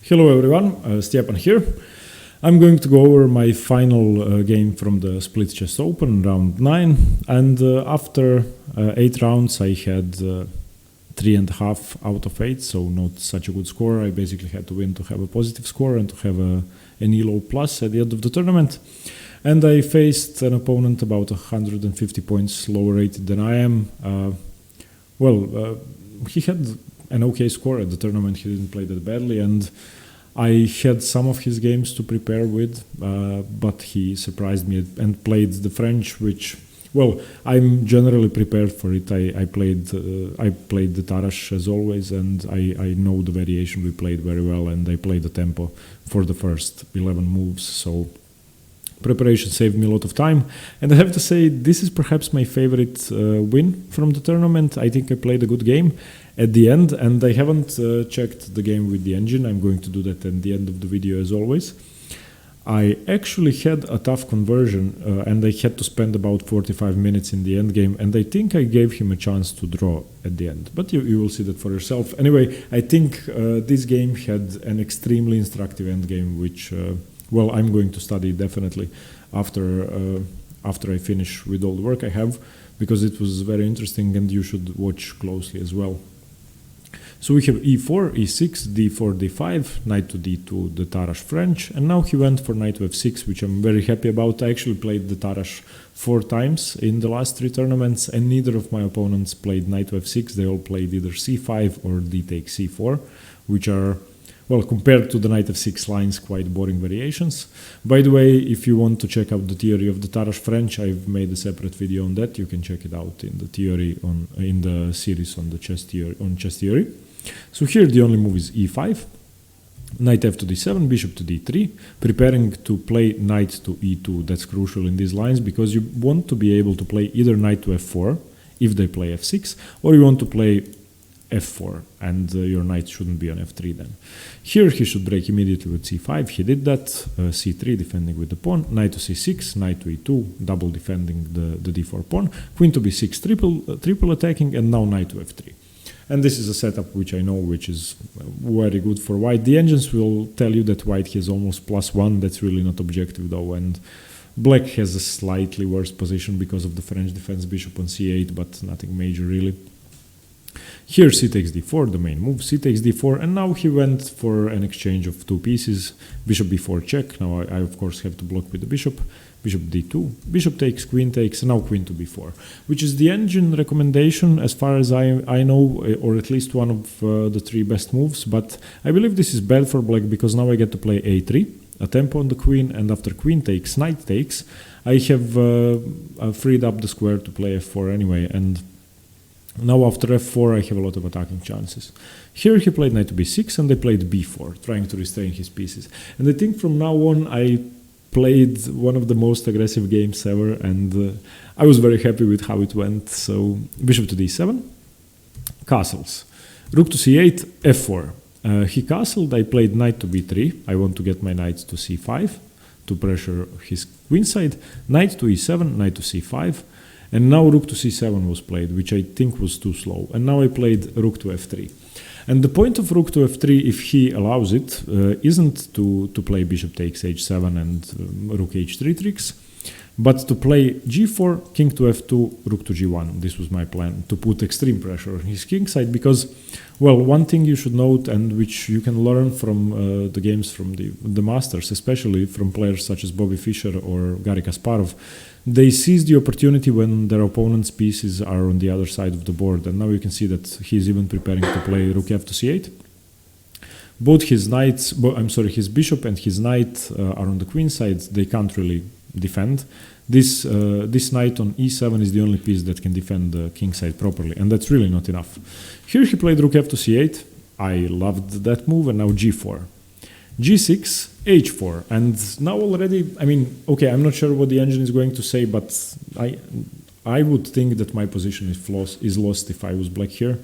Hello everyone, Stepan here. I'm going to go over my final game from the Split Chess Open, round 9, and after 8 rounds I had 3.5 out of 8, so not such a good score. I basically had to win to have a positive score and to have an ELO plus at the end of the tournament. And I faced an opponent about 150 points lower rated than I am. He had an okay score at the tournament, he didn't play that badly, and I had some of his games to prepare with, but he surprised me and played the French, which, well, I'm generally prepared for it. I played the Tarrasch as always, and I know the variation we played very well, and I played the tempo for the first 11 moves, so preparation saved me a lot of time. And I have to say, this is perhaps my favorite win from the tournament. I think I played a good game at the end, and I haven't checked the game with the engine. I'm going to do that at the end of the video as always. I actually had a tough conversion and I had to spend about 45 minutes in the endgame, and I think I gave him a chance to draw at the end, but you will see that for yourself. Anyway, I think this game had an extremely instructive endgame, which well, I'm going to study definitely after I finish with all the work I have, because it was very interesting and you should watch closely as well. So we have e4, e6, d4, d5, knight to d2, the Tarrasch French, and now he went for knight to f6, which I'm very happy about. I actually played the Tarrasch 4 times in the last 3 tournaments, and neither of my opponents played knight to f6. They all played either c5 or d takes c4, which are, well, compared to the knight f6 lines, quite boring variations. By the way, if you want to check out the theory of the Tarrasch French, I've made a separate video on that. You can check it out in the theory in the series on the chess theory. So here the only move is e5, knight f to d7, bishop to d3, preparing to play knight to e2. That's crucial in these lines, because you want to be able to play either knight to f4 if they play f6, or you want to play f4, and your knight shouldn't be on f3 then. Here he should break immediately with c5, he did that, c3 defending with the pawn, knight to c6, knight to e2, double defending the d4 pawn, queen to b6, triple attacking, and now knight to f3. And this is a setup which I know which is very good for white. The engines will tell you that white has almost +1, that's really not objective though, and black has a slightly worse position because of the French defense, bishop on c8, but nothing major really. Here c takes d4, the main move, c takes d4, and now he went for an exchange of 2 pieces, bishop b4 check. Now I of course have to block with the bishop, bishop d2, bishop takes, and now queen to b4, which is the engine recommendation as far as I know, or at least one of the 3 best moves, but I believe this is bad for black, because now I get to play a3, a tempo on the queen, and after queen takes, knight takes, I have freed up the square to play f4 anyway, and now after f4 I have a lot of attacking chances. Here he played knight to b6 and I played b4, trying to restrain his pieces. And I think from now on I played one of the most aggressive games ever, and I was very happy with how it went. So bishop to d7, castles, rook to c8, f4. He castled, I played knight to b3, I want to get my knight to c5 to pressure his queen side, knight to e7, knight to c5, and now rook to c7 was played, which I think was too slow. And now I played rook to f3. And the point of rook to f3, if he allows it, isn't to play bishop takes h7 and rook h3 tricks, but to play g4, king to f2, rook to g1. This was my plan, to put extreme pressure on his king side, because, well, one thing you should note, and which you can learn from the games from the masters, especially from players such as Bobby Fischer or Garry Kasparov, they seize the opportunity when their opponent's pieces are on the other side of the board, and now you can see that he's even preparing to play rook f to c8. Both his knights, his bishop and his knight are on the queen side. They can't really defend. This knight on e7 is the only piece that can defend the king side properly, and that's really not enough. Here he played rook f to c8. I loved that move, and now g4. g6, h4, and now already, I mean, okay, I'm not sure what the engine is going to say, but I would think that my position is lost if I was black here.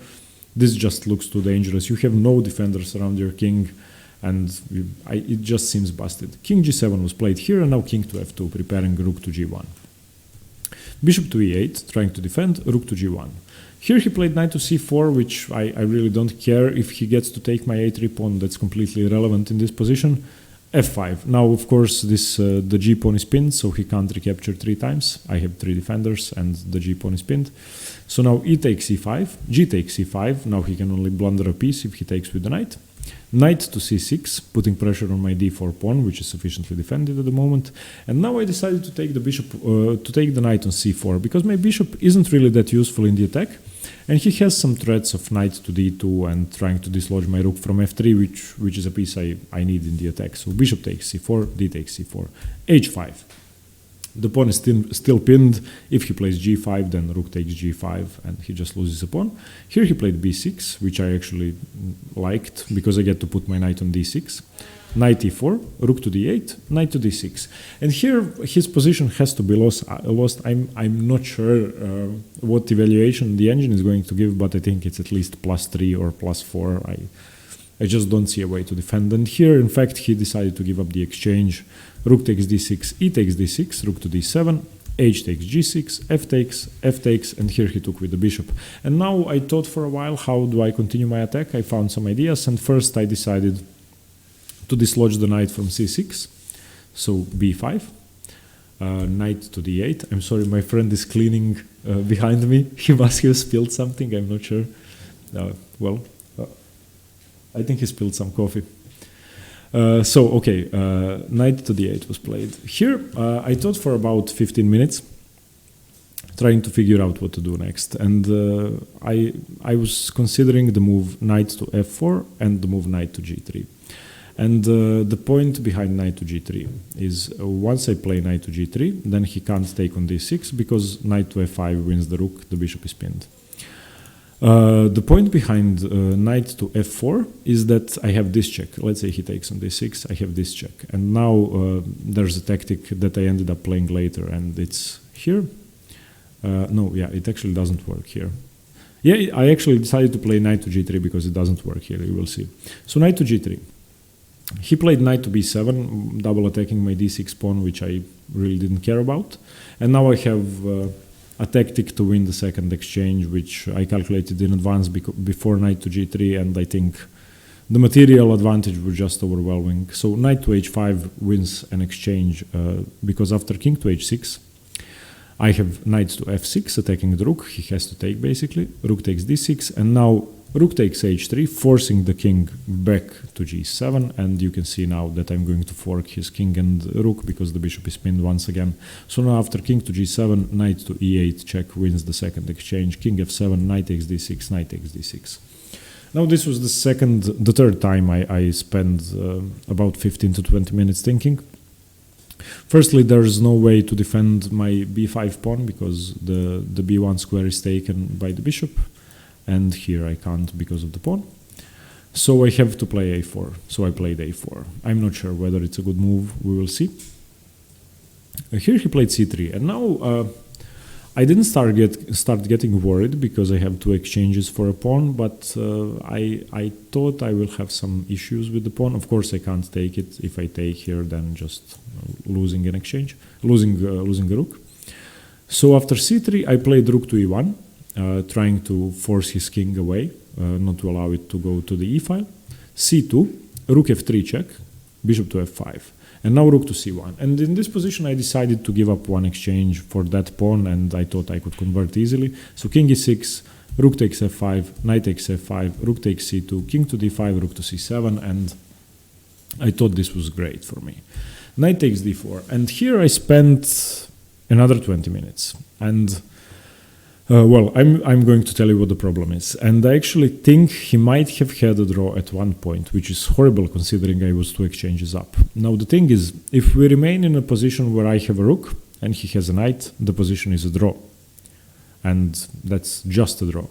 This just looks too dangerous. You have no defenders around your king, and it just seems busted. King g7 was played here, and now king to f2, preparing rook to g1. Bishop to e8, trying to defend, rook to g1. Here he played knight to c4, which I really don't care. If he gets to take my a3 pawn, that's completely irrelevant in this position. f5. Now, of course, the g pawn is pinned, so he can't recapture 3 times. I have 3 defenders, and the g pawn is pinned. So now e takes e5, g takes e5. Now he can only blunder a piece if he takes with the knight. Knight to c6, putting pressure on my d4 pawn, which is sufficiently defended at the moment. And now I decided to take the bishop, to take the knight on c4, because my bishop isn't really that useful in the attack. And he has some threats of knight to d2 and trying to dislodge my rook from f3, which is a piece I need in the attack. So bishop takes c4, d takes c4, h5. The pawn is still pinned. If he plays g5, then rook takes g5, and he just loses a pawn. Here he played b6, which I actually liked, because I get to put my knight on d6. Knight e4, rook to d8, knight to d6. And here his position has to be lost. I'm not sure what evaluation the engine is going to give, but I think it's at least +3 or +4. I just don't see a way to defend. And here, in fact, he decided to give up the exchange. Rook takes d6, e takes d6, rook to d7, h takes g6, f takes, and here he took with the bishop. And now I thought for a while, how do I continue my attack? I found some ideas, and first I decided to dislodge the knight from c6, so b5, knight to d8. I'm sorry, my friend is cleaning behind me. He must have spilled something, I'm not sure. I think he spilled some coffee. Knight to d8 was played. Here, I thought for about 15 minutes, trying to figure out what to do next. And I was considering the move knight to f4 and the move knight to g3. And the point behind knight to g3 is once I play knight to g3, then he can't take on d6 because knight to f5 wins the rook, the bishop is pinned. The point behind knight to f4 is that I have this check. Let's say he takes on d6, I have this check. And now there's a tactic that I ended up playing later, and it's here. It actually doesn't work here. Yeah, I actually decided to play knight to g3 because it doesn't work here, you will see. So knight to g3. He played knight to b7, double attacking my d6 pawn, which I really didn't care about. And now I have a tactic to win the second exchange, which I calculated in advance before knight to g3, and I think the material advantage was just overwhelming. So knight to h5 wins an exchange because after king to h6, I have knight to f6 attacking the rook. He has to take basically. Rook takes d6, and now rook takes h3, forcing the king back to g7, and you can see now that I'm going to fork his king and rook because the bishop is pinned once again. So now after king to g7, knight to e8 check wins the second exchange, king f7, knight takes d6, knight takes d6. Now this was the third time I spent about 15 to 20 minutes thinking. Firstly, there's no way to defend my b5 pawn because the b1 square is taken by the bishop. And here I can't because of the pawn. So I have to play a4. So I played a4. I'm not sure whether it's a good move. We will see. Here he played c3. And now I didn't start getting worried because I have two exchanges for a pawn. But I thought I will have some issues with the pawn. Of course, I can't take it. If I take here, then just losing an exchange, losing a rook. So after c3, I played rook to e1. Trying to force his king away, not to allow it to go to the e file. c2, rook f3 check, bishop to f5, and now rook to c1. And in this position I decided to give up one exchange for that pawn, and I thought I could convert easily. So king e6, rook takes f5, knight takes f5, rook takes c2, king to d5, rook to c7, and I thought this was great for me. Knight takes d4, and here I spent another 20 minutes, and I'm going to tell you what the problem is. And I actually think he might have had a draw at one point, which is horrible considering I was two exchanges up. Now the thing is, if we remain in a position where I have a rook and he has a knight, the position is a draw. And that's just a draw.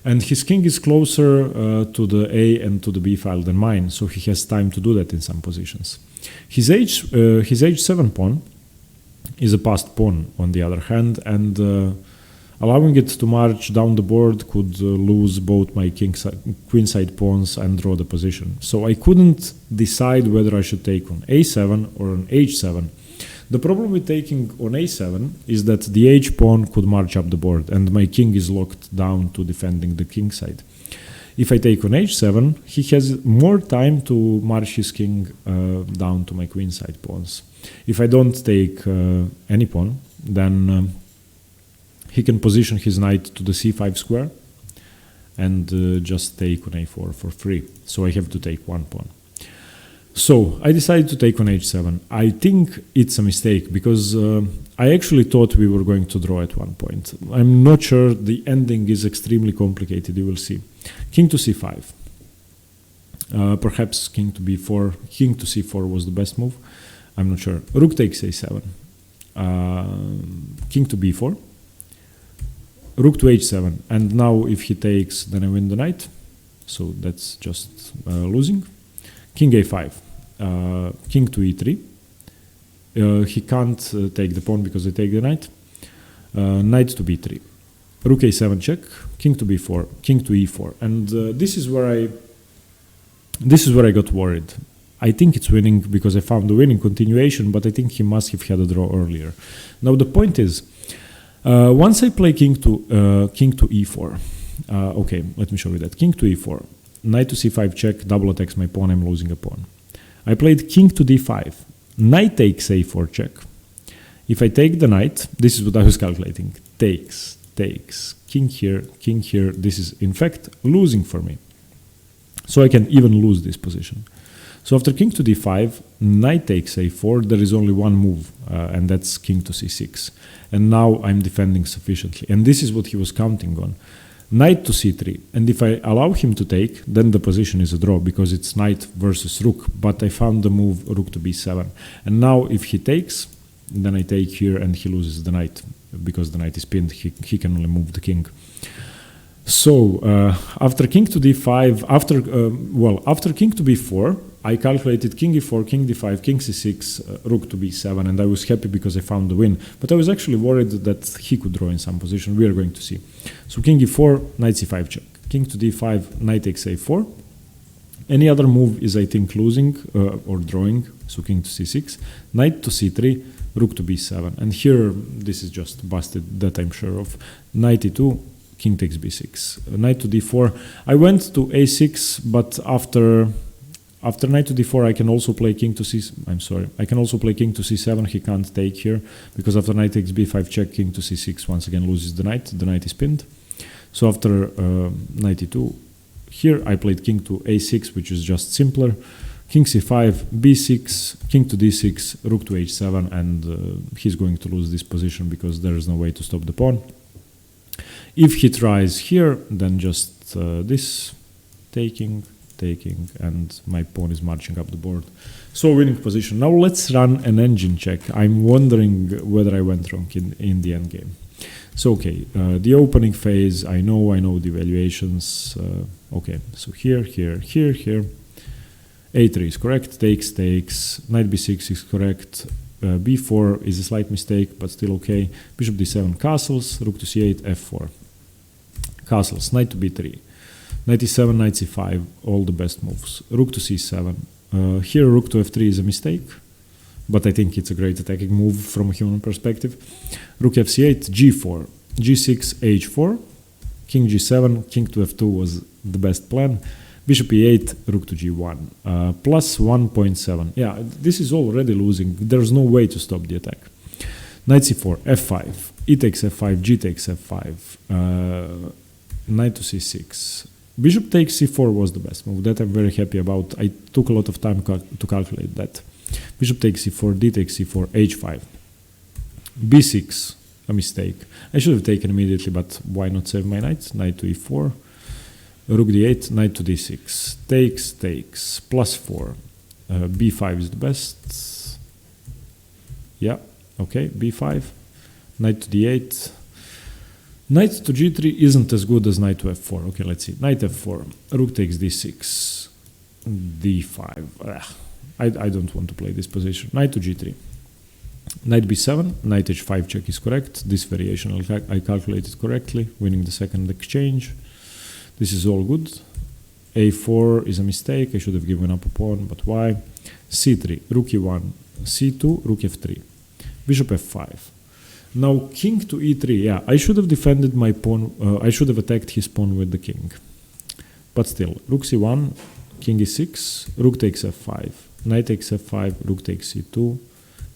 And his king is closer to the A and to the B file than mine, so he has time to do that in some positions. His h7 pawn is a passed pawn on the other hand, and allowing it to march down the board could lose both my queenside pawns and draw the position. So I couldn't decide whether I should take on a7 or on h7. The problem with taking on a7 is that the h pawn could march up the board, and my king is locked down to defending the king side. If I take on h7, he has more time to march his king down to my queen side pawns. If I don't take any pawn, then he can position his knight to the c5 square and just take on a4 for free. So I have to take one pawn. So I decided to take on h7. I think it's a mistake because I actually thought we were going to draw at one point. I'm not sure. The ending is extremely complicated, you will see. King to c5. Perhaps king to b4. King to c4 was the best move. I'm not sure. Rook takes a7. King to b4. Rook to h7. And now if he takes, then I win the knight. So that's just losing. King a5. King to e3. He can't take the pawn because I take the knight. Knight to b3. Rook a7 check. King to b4. King to e4. And this is where I got worried. I think it's winning because I found the winning continuation, but I think he must have had a draw earlier. Now the point is, once I play king to e4. Okay, let me show you that. King to e4. Knight to c5 check. Double attacks my pawn. I'm losing a pawn. I played king to d5. Knight takes a4 check. If I take the knight, this is what I was calculating. Takes. King here. This is, in fact, losing for me. So I can even lose this position. So after king to d5, knight takes a4. There is only one move, and that's king to c6. And now I'm defending sufficiently. And this is what he was counting on. Knight to c3. And if I allow him to take, then the position is a draw because it's knight versus rook. But I found the move rook to b7. And now if he takes, then I take here and he loses the knight. Because the knight is pinned, he can only move the king. So after king to d5, after king to b4, I calculated king e4, king d5, king c6, rook to b7, and I was happy because I found the win. But I was actually worried that he could draw in some position. We are going to see. So king e4, knight c5 check. King to d5, knight takes a4. Any other move is, I think, losing or drawing. So king to c6, knight to c3, rook to b7. And here, this is just busted, that I'm sure of. Knight e2, king takes b6. Knight to d4. I went to a6, but after knight to d4, I can also play king to c. I can also play king to c7. He can't take here because after knight takes b5 check, king to c6 once again loses the knight. The knight is pinned. So after knight e2, here I played king to a6, which is just simpler. King c5, b6, king to d6, rook to h7, and he's going to lose this position because there is no way to stop the pawn. If he tries here, then just this, taking, and my pawn is marching up the board. So winning position. Now let's run an engine check. I'm wondering whether I went wrong in the endgame. So okay, the opening phase, I know the evaluations. Okay, so here. A3 is correct, takes, knight b6 is correct, b4 is a slight mistake, but still okay. Bishop d7, castles, rook to c8, f4. Castles, knight to b3. Knight e7, knight c5, all the best moves. Rook to c7. Here rook to f3 is a mistake, but I think it's a great attacking move from a human perspective. Rook fc8, g4, g6, h4, king g7, king to f2 was the best plan. Bishop e8, rook to g1, plus 1.7. Yeah, this is already losing. There's no way to stop the attack. Knight c4, f5, e takes f5, g takes f5, knight to c6. Bishop takes c4 was the best move. That I'm very happy about. I took a lot of time to calculate that. Bishop takes c4, d takes c4, h5. b6, a mistake. I should have taken immediately, but why not save my knight? Knight to e4. Rook d8, knight to d6, takes, plus 4. b5 is the best. Yeah, okay, b5. Knight to d8. Knight to g3 isn't as good as knight to f4. Okay, let's see. Knight f4, rook takes d6, d5. I don't want to play this position. Knight to g3. Knight b7, knight h5 check is correct. This variation I calculated correctly, winning the second exchange. This is all good. a4 is a mistake. I should have given up a pawn, but why? c3, rook e1, c2, rook f3. Bishop f5. Now king to e3. Yeah, I should have defended my pawn. I should have attacked his pawn with the king. But still, rook c1, king e6, rook takes f5, knight takes f5, rook takes c2,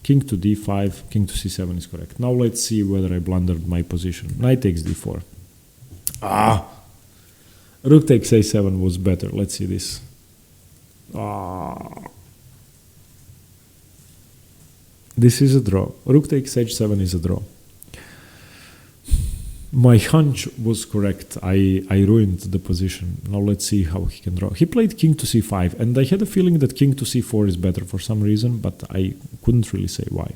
king to d5, king to c7 is correct. Now let's see whether I blundered my position. Knight takes d4. Ah! Rook takes a7 was better. Let's see this. Ah! This is a draw. Rook takes h7 is a draw. My hunch was correct. I ruined the position. Now let's see how he can draw. He played king to c5, and I had a feeling that king to c4 is better for some reason, but I couldn't really say why.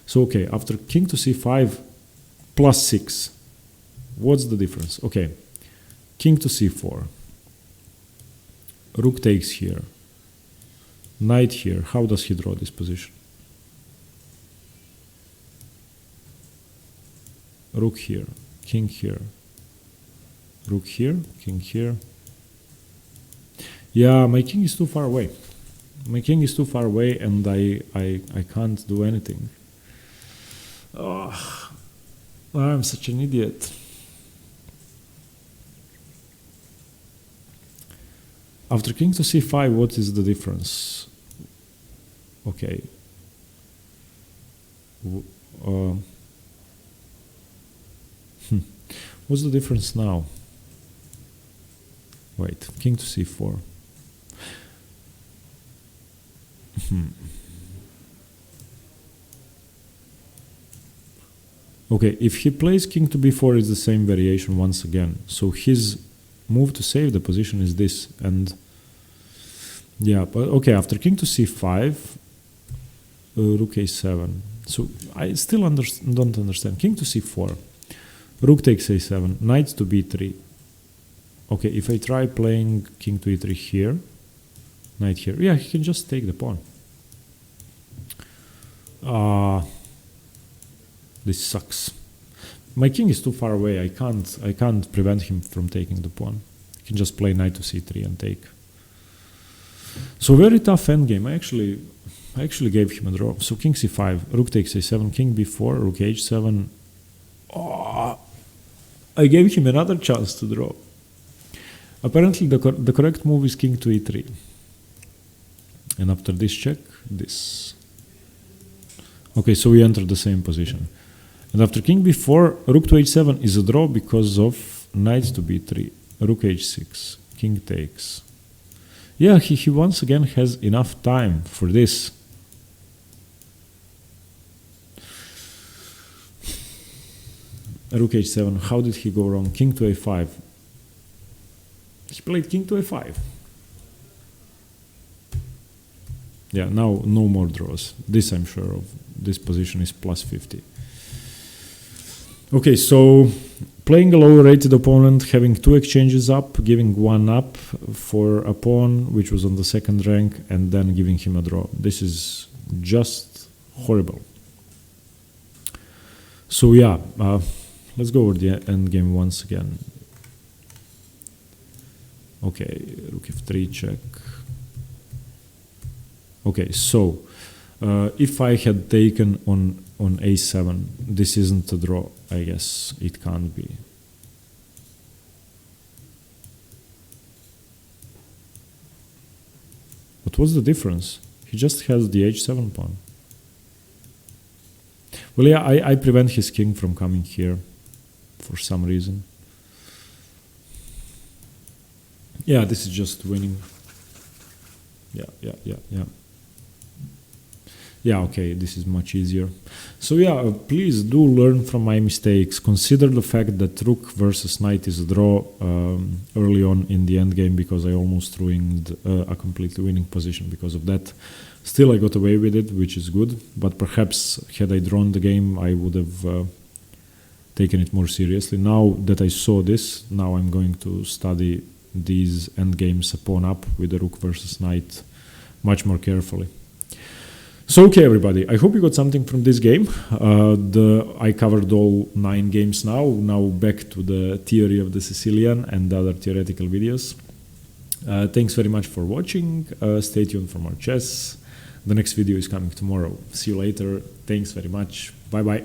So okay, after king to c5 plus 6, what's the difference? Okay, king to c4. Rook takes here. Knight here. How does he draw this position? Rook here, king here, rook here, king here. Yeah, my king is too far away. My king is too far away and I can't do anything. Oh, I'm such an idiot. After king to c5, what is the difference? Okay. What's the difference now? Wait, king to c4. Okay, if he plays king to b4, it's the same variation once again. So his move to save the position is this. And yeah, but okay, after king to c5, rook a7. So I still don't understand. King to c4. Rook takes a7, knight to b3. Okay, if I try playing king to e3 here, knight here, yeah, he can just take the pawn. This sucks. My king is too far away. I can't prevent him from taking the pawn. He can just play knight to c3 and take. So very tough endgame. I actually gave him a draw. So king c5, rook takes a7, king b4, rook h7. Oh, I gave him another chance to draw. Apparently the correct move is king to e3. And after this check, this. Okay, so we enter the same position. And after king b4, rook to h7 is a draw because of knight to b3, rook h6, king takes. Yeah, he once again has enough time for this. Rook h7, how did he go wrong? King to a5. He played king to a5. Yeah, now no more draws. This I'm sure of. This position is plus 50. Okay, so playing a lower rated opponent, having 2 exchanges up, giving 1 up for a pawn which was on the 2nd rank, and then giving him a draw. This is just horrible. So yeah, let's go over the endgame once again. Okay, rook f3 check. Okay, so if I had taken on a7, this isn't a draw, I guess. It can't be. But what's the difference? He just has the h7 pawn. Well, yeah, I prevent his king from coming here for some reason. Yeah, this is just winning. Yeah. Yeah, okay, this is much easier. So yeah, please do learn from my mistakes. Consider the fact that rook versus knight is a draw early on in the endgame because I almost ruined a completely winning position because of that. Still, I got away with it, which is good. But perhaps had I drawn the game, I would have taken it more seriously. Now that I saw this, now I'm going to study these endgames pawn up with the rook versus knight much more carefully. So okay, everybody, I hope you got something from this game. I covered all 9 games now. Now back to the theory of the Sicilian and the other theoretical videos. Thanks very much for watching. Stay tuned for more chess. The next video is coming tomorrow. See you later. Thanks very much. Bye bye.